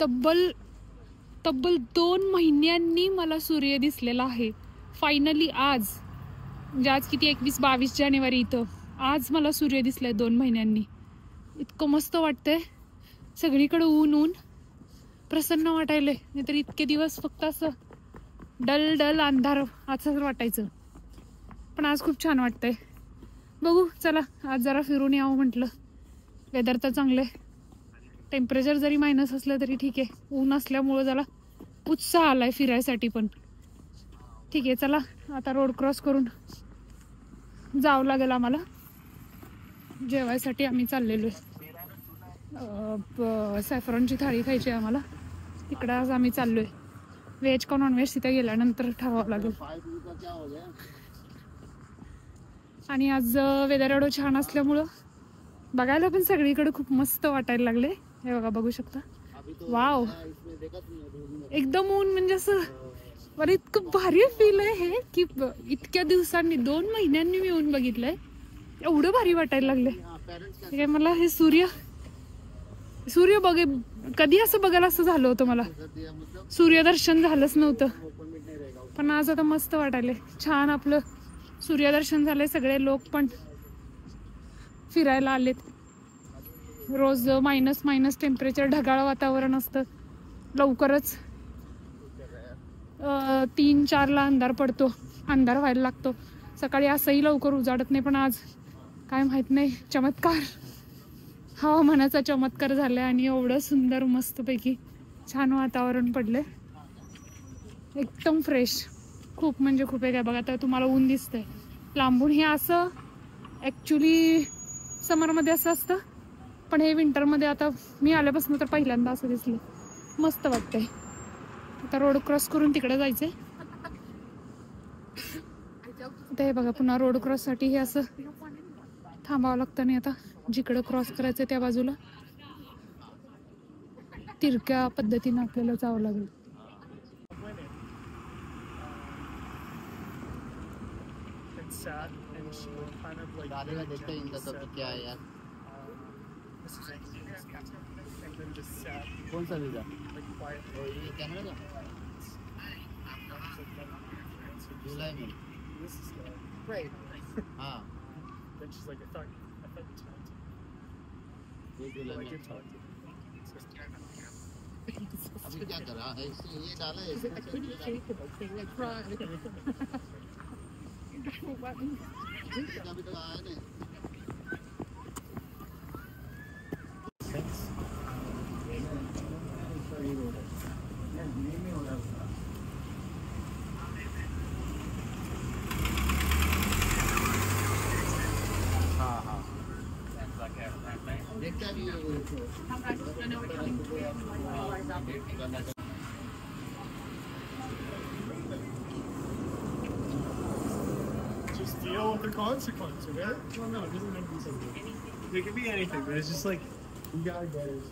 तब्बल 2 महिन्यांनी मला सूर्य दिसलेला आहे फायनली. आज म्हणजे आज किती 21-22 जानेवारी इथं आज मला सूर्य दिसलाय 2 महिन्यांनी. इतकं मस्त वाटतंय. सगळीकडे ऊन प्रसन्न वाटायलंय. नाहीतर इतके दिवस फक्त असं डल अंधार असं वाटायचं. पण आज खूप छान वाटतंय. बघू चला आज जरा फिरून यावं म्हटलं. वेदर तर चांगलं आहे. टेम्परेचर जरी मायनस असलं तरी ठीक आहे. ऊन असल्यामुळं जरा उत्साह आलाय फिरायसाठी पण. ठीक आहे चला आता रोड क्रॉस करून जावं लागेल आम्हाला. जेवायसाठी आम्ही चाललेलो आहे. सॅफरॉनची थाळी खायची आहे आम्हाला. तिकडं आज आम्ही चाललोय. व्हेज का नॉन व्हेज तिथे गेल्यानंतर ठरवावं लागेल. आणि आज वेदर एवढं छान असल्यामुळं बघायला पण सगळीकडे खूप मस्त वाटायला लागले. हे बघा बघू शकता. वाव एकदम ऊन म्हणजे असं मला इतकं भारी फील आहे हे की इतक्या दिवसांनी 2 महिन्यांनी मी ऊन बघितलंय. एवढं भारी वाटायला लागले. मला हे सूर्य बघे कधी असं बघायला असं झालं होतं. मला सूर्यदर्शन झालंच नव्हतं. पण आज आता मस्त वाटायले. छान आपलं सूर्यदर्शन झालंय. सगळे लोक पण फिरायला आलेत. रोज मायनस टेम्परेचर ढगाळ वातावरण असतं. लवकरच 3-4ला अंधार पडतो. अंधार व्हायला लागतो. सकाळी असंही लवकर उजाडत नाही. पण आज काय माहित नाही चमत्कार हवामानाचा चमत्कार झालाय आणि एवढं सुंदर मस्तपैकी छान वातावरण पडलंय. एकदम फ्रेश. खूप म्हणजे खूप आहे. काय बघा आता तुम्हाला ऊन दिसतंय लांबून. हे असं ॲक्च्युली समरमध्ये असं असतं. पण हे विंटरमध्ये आता मी आल्यापासून तर पहिल्यांदा असं दिसलं. मस्त वाटतंय. आता रोड क्रॉस करून तिकडे जायचंय. आता हे बघा पुन्हा रोड क्रॉससाठी हे असं थांबावं लागतं. नाही आता जिकडं क्रॉस करायचं त्या बाजूला तिरक्या पद्धतीनं आपल्याला जावं लागेल. कौन सा वीजा? कैमरा का? जुलाई में. हाँ. अभी क्या कर रहा है? ये डाला है. अभी तो आया नहीं. Just deal with the consequence of it. Well, no, it doesn't have to be something. It could be anything, but it's just like you gotta get it.